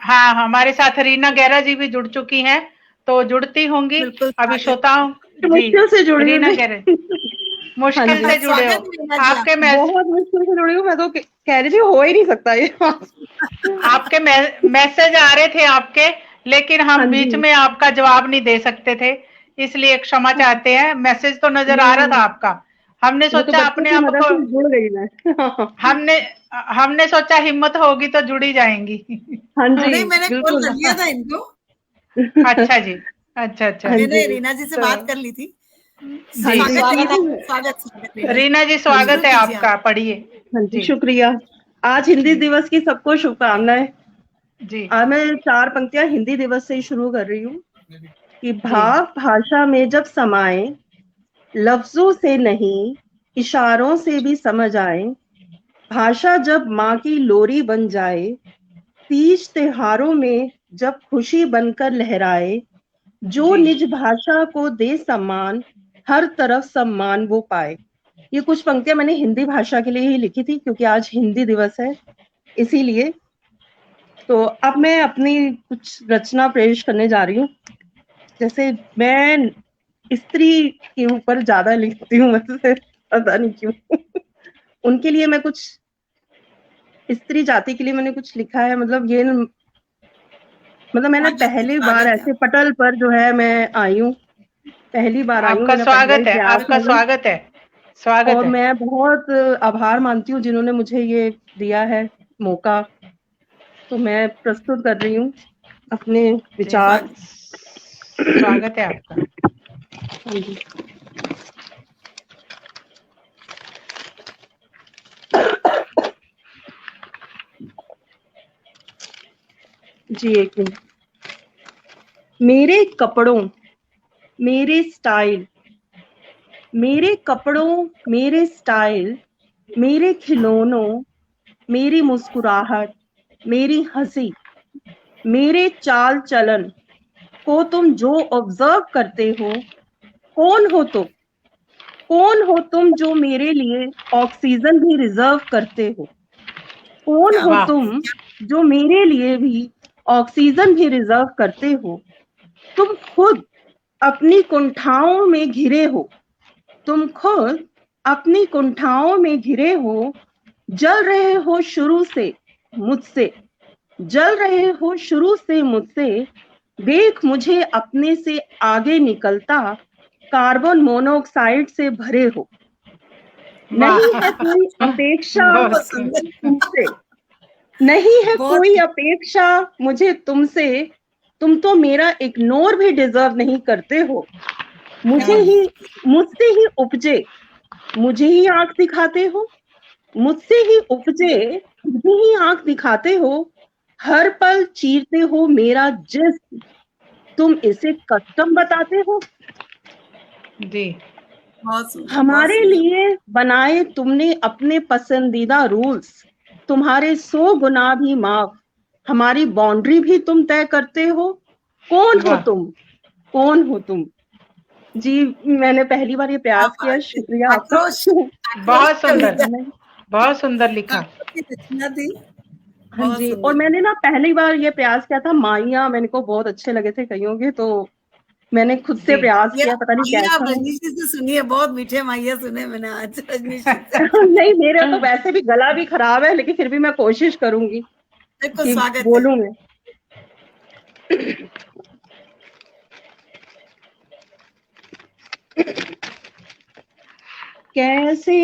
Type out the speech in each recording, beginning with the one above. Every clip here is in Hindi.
हाँ, हमारे साथ रीना गैरा जी भी जुड़ चुकी हैं, तो जुड़ती होंगी। बिल्कुल अभी स्वागत। श्रोताओं जी, मुश्किल से जुड़ी हूँ रीना जी। गैरा हाँ मुश्किल जी, से जुड़े हो। स्वागत है रीना जी आपके मैस बहुत मुश्किल से जुड़ी हूँ। मैं तो कह रही थी हो ही नहीं सकता ये। आपके मैसेज आ रहे थे आपके, लेकिन हाँ हम बीच जी, में आपका जवाब नहीं दे सकते थे, इसलिए क्षमा चाहते हैं। मैसेज तो नजर आ रहा था नहीं, आपका। हमने वो तो सोचा बच्चों अपने की आप मदद को, से जुड़ गई मैं। हमने हमने सोचा हिम्मत होगी तो जुड़ी जाएंगी। हाँ जी, नहीं, मैंने कॉल बिल्कुल। कर लिया था इनको। अच्छा जी, अच्छा अच्छा। हाँ मैंने जी, रीना जी से तो बात कर ली थी। हाँ जी, जी, स्वागत है, जी, स्वागत रीना जी। रीना जी हाँ स्वागत शुरू है कीजिए आपका, आप। पढ़िए। हाँ जी, जी शुक्रिया। आज हिंदी जी दिवस की सबको शुभकामनाएं। जी आज मैं 4 पंक्तियां हिंदी दिवस से ही शुरू कर रही हूँ कि जी भाव भाषा में जब समाए, लफ्जों से नहीं, इशारों से भी समझ आए। भाषा जब माँ की लोरी बन जाए, तीज त्योहारों में जब खुशी बनकर लहराए, जो जी निज भाषा को दे सम्मान, हर तरफ सम्मान वो पाए। ये कुछ पंक्तियां मैंने हिंदी भाषा के लिए ही लिखी थी क्योंकि आज हिंदी दिवस है, इसीलिए। तो अब मैं अपनी कुछ रचना पेश करने जा रही हूँ। जैसे मैं स्त्री के ऊपर ज्यादा लिखती हूँ, वैसे पता नहीं क्यों। उनके लिए मैं कुछ, स्त्री जाति के लिए मैंने कुछ लिखा है। मतलब ये, मतलब मैंने पहली बार स्वागत है ऐसे आपका। पटल पर जो है मैं आई हूँ, पहली बार आई हूँ, आपका मेरा पहला ही स्वागत है, प्रयास आपका है ये। स्वागत है, स्वागत और है। मैं बहुत आभार मानती हूँ जिन्होंने मुझे ये दिया है मौका। तो मैं प्रस्तुत कर रही हूँ अपने जी, विचार। स्वागत है आपका। हाँ जी, जी एक मिनट। मेरे कपड़ों, मेरे स्टाइल, मेरे कपड़ों, मेरे स्टाइल, मेरे खिलौनों, मेरी मुस्कुराहट, मेरी हंसी, मेरे चाल चलन को तुम जो ऑब्जर्व करते हो, कौन हो तुम? कौन हो तुम जो मेरे लिए ऑक्सीजन भी रिजर्व करते हो? कौन क्या हो वाह, तुम जो मेरे लिए भी ऑक्सीजन भी रिजर्व करते हो? तुम खुद अपनी कुंठाओं में घिरे हो, तुम खुद अपनी कुंठाओं में घिरे हो, जल रहे हो शुरू से मुझसे, जल रहे हो शुरू से मुझसे। देख मुझे अपने से आगे निकलता, कार्बन मोनोऑक्साइड से भरे हो। नहीं वाह। है कोई अपेक्षा बहुत बहुत खूब। सुंदर, तुमसे, नहीं है बहुत कोई अपेक्षा मुझे तुमसे। तुम तो मेरा इग्नोर भी डिजर्व नहीं करते हो। मुझे क्या ही, मुझसे ही उपजे, मुझे ही आंख दिखाते हो। मुझसे ही उपजे, मुझे ही आंख दिखाते हो। हर पल चीरते हो मेरा जिस्म, तुम इसे कस्टम बताते हो। जी, बहुत सुंदर, बहुत हमारे सुंदर। लिए बनाए तुमने अपने पसंदीदा रूल्स, तुम्हारे 100 गुना भी माफ, हमारी बाउंड्री भी तुम तय करते हो। कौन हो वाह, तुम? कौन हो तुम? जी, मैंने पहली बार ये क्या प्रयास किया, बात है। शुक्रिया आपका। आक्रोश, आक्रोश बहुत सुंदर, कविता, नहीं, बहुत सुंदर लिखा। काव्य की रचना थी। हाँ बहुत जी। और सुंदर। मैंने ना पहली बार ये प्रयास किया था माइया, मैंने को बहुत अच्छे लगे थे कईयों के, तो मैंने खुद से जी, प्रयास ये किया, पता नहीं माहिया आप कैसा। रजनीश जी से सुनिए, बहुत मीठे माहिया सुने मैंने आज रजनीश जी से। नहीं, मेरा तो वैसे भी गला भी खराब है, लेकिन फिर भी मैं कोशिश करूंगी बिल्कुल कि स्वागत है। बोलूं मैं। कैसे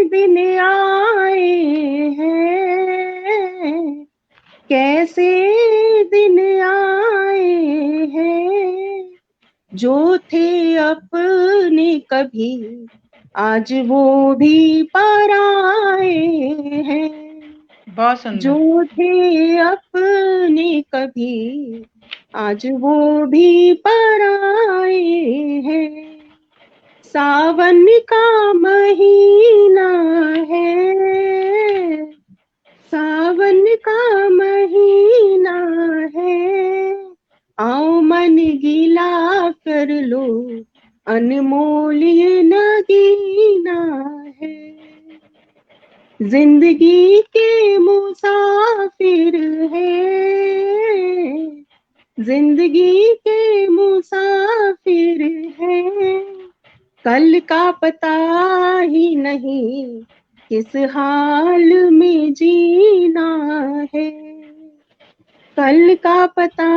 दिन आए हैं, कैसे दिन आए हैं, जो थे अपने कभी आज वो भी पराए हैं। बहुत सुंदर। जो थे अपने कभी आज वो भी पराए हैं। सावन का महीना है, सावन का महीना है, आओ मन गिला कर लो, अनमोल ये नगीना है। जिंदगी के मुसाफिर है, जिंदगी के मुसाफिर हैं, कल का पता ही नहीं, किस हाल में जीना है, कल का पता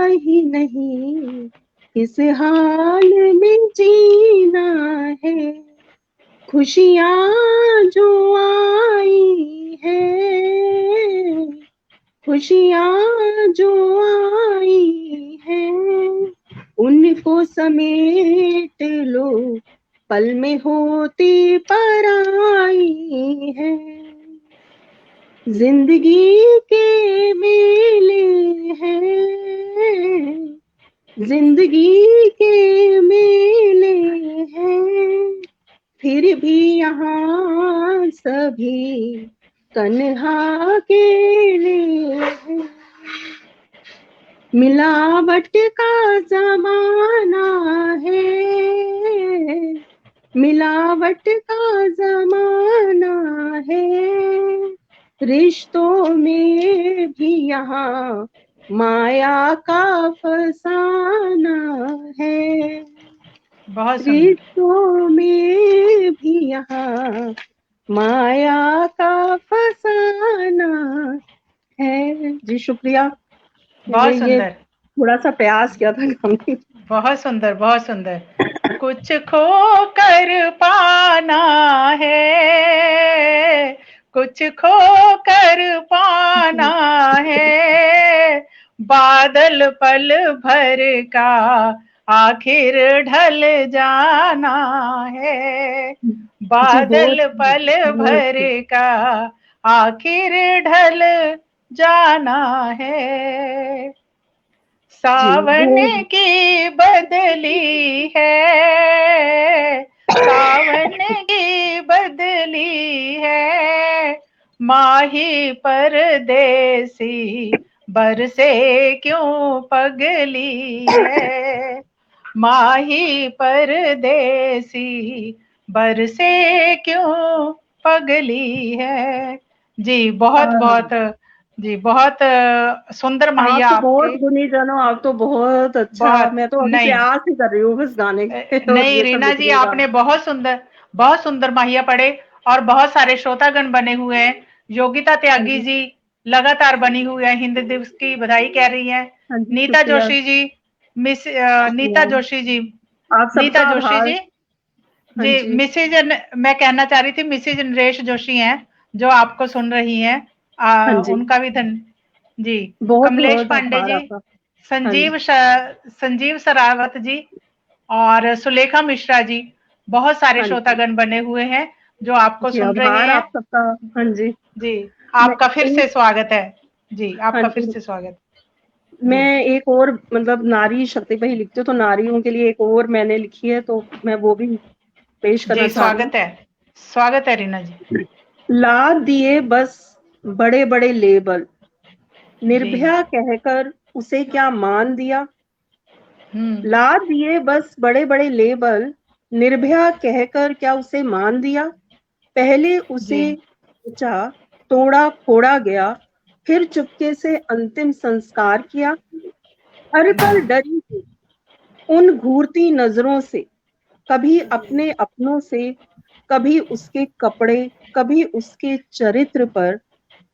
ही नहीं, किस हाल में जीना है, खुशियाँ जो आई है, खुशियाँ जो आई हैं, उनको समेट लो, पल में होती पराई है, जिंदगी के मेले हैं, जिंदगी के मेले हैं, फिर भी यहाँ सभी तन्हा अकेले हैं, मिलावट का जमाना है, मिलावट का जमाना है, रिश्तों में भी यहाँ माया का फसाना है, बहुत सुंदर, रिश्तों में भी यहाँ माया का फसाना है। जी शुक्रिया। बहुत मैंने ये सुंदर, थोड़ा सा प्रयास किया था गाने। बहुत सुंदर, बहुत सुंदर। कुछ खो कर पाना है, कुछ खो कर पाना है, बादल पल भर का आखिर ढल जाना है, बादल पल भर का आखिर ढल जाना है, सावन की बदली है, सावन की बदली है, माही परदेसी बरसे क्यों पगली है, माही परदेसी बरसे क्यों पगली है। जी बहुत बहुत जी बहुत सुंदर माहिया आप तो बहुत आपके। गुनी जानो, आप तो बहुत अच्छा। बहुत मैं तो अभी नहीं प्रयास ही कर रही हूँ बस गाने के और नहीं ये सब रीना जी, लिखने का। आपने बहुत सुंदर माहिया पढ़े और बहुत सारे श्रोतागण बने हुए हैं। योगिता त्यागी जी लगातार बनी हुई है, हिंदी दिवस की बधाई कह रही हैं। हाँ जी नीता शुक्रिया। जोशी जी, नीता जोशी जी, आप नीता सबका जोशी आभार। जी हाँ जी, जी मैं कहना चाह रही थी मिसेज नरेश जोशी हैं जो आपको सुन रही हैं, हाँ जी, उनका भी जी, बहुत कमलेश बहुत पांडे आभार जी, आपका। हाँ जी संजीव सरावत जी और सुलेखा मिश्रा जी, बहुत सारे हाँ जी श्रोतागण बने हुए हैं जो आपको जी, सुन रहे आभार हैं। आप सबका। हाँ जी। जी, मैं आपका फिर से एक स्वागत है। जी, हाँ आपका फिर जी, से स्वागत। मैं जी, एक और मतलब नारी शक्ति पे ही लिखती हूँ, तो नारियों के लिए एक और मैंने लिखी है, तो मैं वो भी पेश करना जी, चाह रही हूँ। स्वागत है रीना जी। लाद दिए बस बड़े बड़े लेबल, जी, निर्भया कहकर उसे क्या मान दिया, हम्म, लाद दिए बस बड़े बड़े लेबल, निर्भया कहकर क्या उसे मान दिया, पहले जी, उसे सोचा तोड़ा फोड़ा गया, फिर चुपके से अंतिम संस्कार किया, हर पल डरी थी उन घूरती नजरों से, कभी अपने अपनों से, कभी उसके कपड़े, कभी उसके चरित्र पर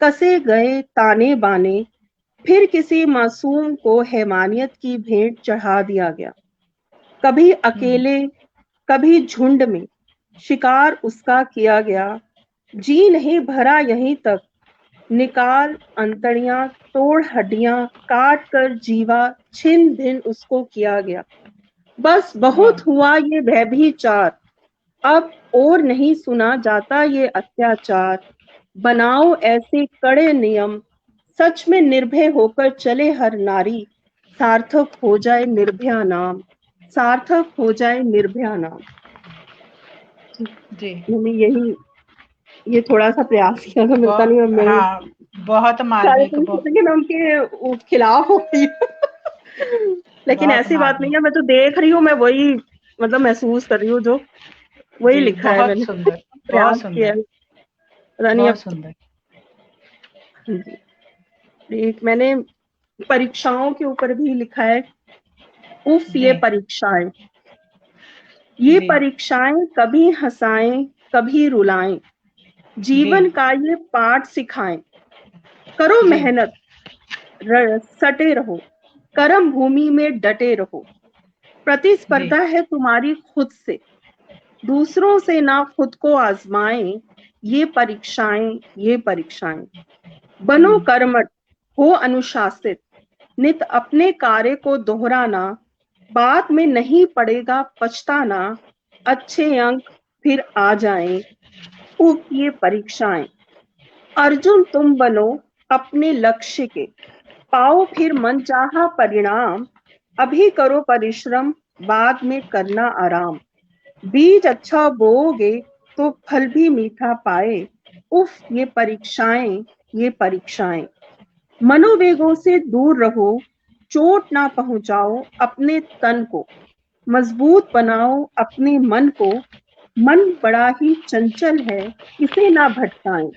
कसे गए ताने बाने, फिर किसी मासूम को हैवानियत की भेंट चढ़ा दिया गया, कभी हम्म, अकेले, कभी झुंड में शिकार उसका किया गया, जी नहीं भरा यहीं तक, निकाल अंतड़ियां, तोड़ हड्डियां, काट कर जीवा छिन भिन उसको किया गया, बस वाह, बहुत हुआ ये व्यभिचार, अब और नहीं सुना जाता ये अत्याचार, बनाओ ऐसे कड़े नियम, सच में निर्भय होकर चले हर नारी, सार्थक हो जाए निर्भया नाम, सार्थक हो जाए निर्भया नाम। जी, मैंने यही ये थोड़ा सा प्रयास किया था, मिलता नहीं, और मैं हाँ, बहुत सारे मार्मिक, लोग सोचते हैं कि मैं उनके खिलाफ हो रही हूँ। लेकिन बहुत ऐसी बात नहीं मार्मिक, है, मैं तो देख रही हूँ, मैं वही मतलब महसूस कर रही हूँ, जो वही जी, लिखा है मैंने, बहुत प्रयास किया सुंदर, है। पता नहीं बहुत अब सुंदर। जी। एक मैंने परीक्षाओं के ऊपर भी लिखा है, उफ ये जी परीक्षाएं, ये जी परीक्षाएं कभी हंसाएं कभी रुलाएं, जी जीवन का ये पाठ सिखाएं। करो जी मेहनत, सटे रहो, कर्म भूमि में डटे रहो। जी प्रतिस्पर्धा है तुम्हारी खुद से, दूसरों से ना खुद को आजमाएं। ये परीक्षाएं, ये परीक्षाएं। बनो कर्मठ, हो अनुशासित, नित अपने कार्य को दोहराना, बाद में नहीं पड़ेगा पछताना। अच्छे अंक फिर आ जाएं, उफ ये परीक्षाएं। अर्जुन तुम बनो अपने लक्ष्य के, पाओ फिर मनचाहा परिणाम। अभी करो परिश्रम, बाद में करना आराम। बीज अच्छा बोओगे तो फल भी मीठा पाए। उफ ये परीक्षाएं, ये परीक्षाएं। मनोवेगों से दूर रहो, चोट ना पहुंचाओ अपने तन को। मजबूत बनाओ अपने मन को, मन बड़ा ही चंचल है, इसे ना भटकाएं।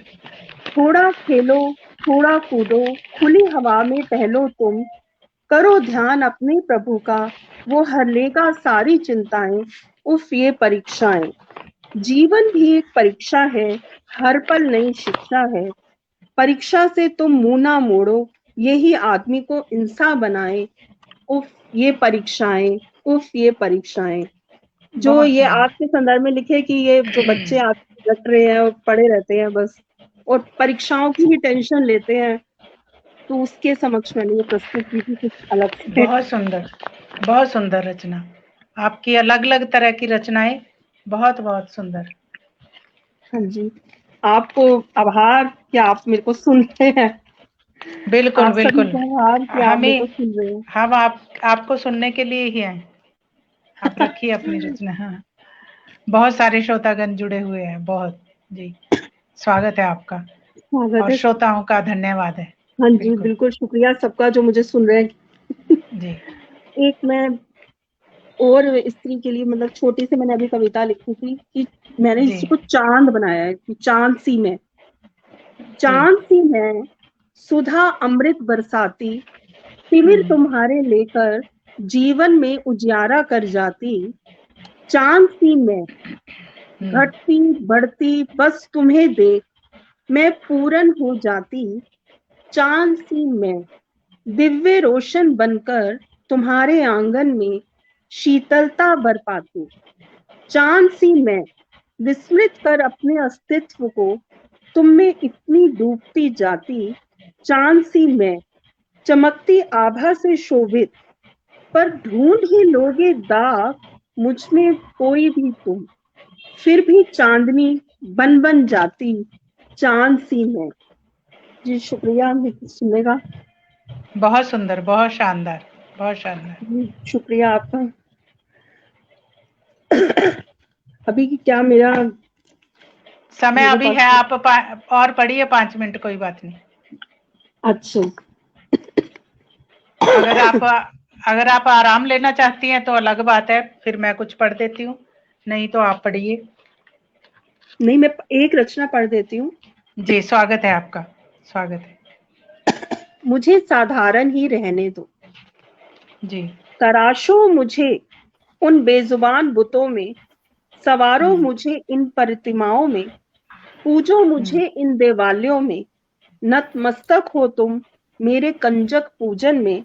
थोड़ा खेलो, थोड़ा कूदो, खुली हवा में टहलो तुम। करो ध्यान अपने प्रभु का, वो हर लेगा सारी चिंताएं। उफ ये परीक्षाएं। जीवन भी एक परीक्षा है, हर पल नई शिक्षा है। परीक्षा से तुम मुंह ना मोड़ो, यही आदमी को इंसान बनाए। उफ ये परीक्षाएं, उफ ये परीक्षाएं। जो बहुत ये सुंदर। आज के संदर्भ में लिखे कि ये जो बच्चे आज रट रहे हैं और पढ़े रहते हैं बस, और परीक्षाओं की ही टेंशन लेते हैं, तो उसके समक्ष मैंने ये प्रस्तुत की थी कुछ अलग से। बहुत सुंदर रचना। आपकी अलग अलग तरह की रचनाएं बहुत बहुत सुंदर। हाँ जी, आपको आभार कि आप मेरे को सुन रहे हैं। बिल्कुल आप सभी बिल्कुल। को आभार कि आप मेरे को हमें सुन रहे हैं। हम आपको सुनने के लिए ही हैं। आप रखिए अपनी रचना। हाँ, बहुत सारे श्रोतागण जुड़े हुए हैं। बहुत जी, स्वागत है आपका स्वागत और है। श्रोताओं का धन्यवाद है। हाँ जी, बिल्कुल बिल्कुल शुक्रिया सबका जो मुझे सुन रहे हैं। जी एक मैं और स्त्री के लिए, मतलब छोटी सी मैंने अभी कविता लिखी थी कि मैंने जी इसको चांद बनाया है कि चांद सी मैं, जी चांद सी मैं सुधा अमृत बरसाती, तिमिर तुम्हारे लेकर जीवन में उजियारा कर जाती। चांद सी मैं घटती बढ़ती बस तुम्हें देख, मैं पूरन हो जाती। चांद सी मैं दिव्य रोशन बनकर तुम्हारे आंगन में शीतलता बरपाती। चांद सी मैं विस्मृत कर अपने अस्तित्व को तुम में इतनी डूबती जाती। चांद सी मैं चमकती आभा से शोभित, पर ढूंढ ही लोगे दाग मुझ में कोई भी तुम, फिर भी चांदनी बन बन जाती। चांद सी मैं। जी शुक्रिया सुनेगा। बहुत सुंदर, बहुत शानदार, बहुत शानदार। जी शुक्रिया आपका। अभी क्या मेरा समय मेरे अभी पास, है, आप और पढ़िए 5 मिनट, कोई बात नहीं। अच्छा अगर आप आराम लेना चाहती हैं तो अलग बात है, फिर मैं कुछ पढ़ देती हूँ, नहीं तो आप पढ़िए। नहीं, मैं एक रचना पढ़ देती हूँ। जी, स्वागत है आपका, स्वागत है। मुझे साधारण ही रहने दो, जी तराशो मुझे उन बेजुबान बुतों में, सवारो मुझे इन प्रतिमाओं में, पूजो मुझे इन देवालयों में। नतमस्तक हो तुम मेरे कंजक पूजन में,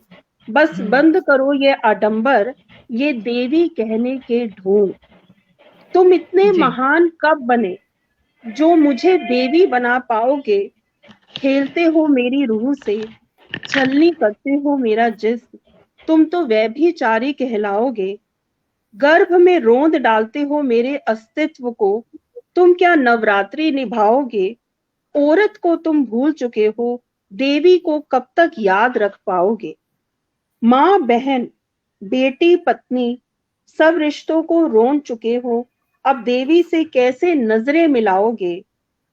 बस बंद करो ये आडंबर, ये देवी कहने के ढोंग। तुम इतने जी महान कब बने जो मुझे देवी बना पाओगे। खेलते हो मेरी रूह से, छलनी करते हो मेरा जिस्म, तुम तो व्यभिचारी कहलाओगे। गर्भ में रोंद डालते हो मेरे अस्तित्व को, तुम क्या नवरात्रि निभाओगे। औरत को तुम भूल चुके हो, देवी को कब तक याद रख पाओगे। माँ बहन बेटी पत्नी सब रिश्तों को रोन चुके हो, अब देवी से कैसे नजरें मिलाओगे।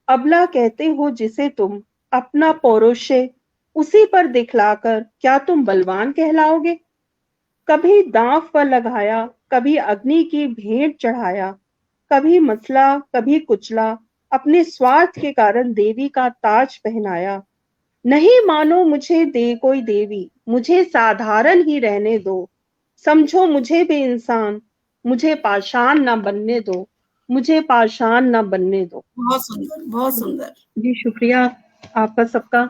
अबला कहते हो जिसे तुम, अपना पौरुषे उसी पर दिखलाकर क्या तुम बलवान कहलाओगे। कभी दांव पर लगाया, कभी अग्नि की भेंट चढ़ाया, कभी मसला कभी कुचला, अपने स्वार्थ के कारण देवी का ताज पहनाया। नहीं मानो मुझे दे कोई देवी, मुझे साधारण ही रहने दो, समझो मुझे भी इंसान, मुझे पाषाण ना बनने दो, मुझे पाषाण ना बनने दो। बहुत सुंदर, बहुत सुंदर। जी शुक्रिया आपका सबका।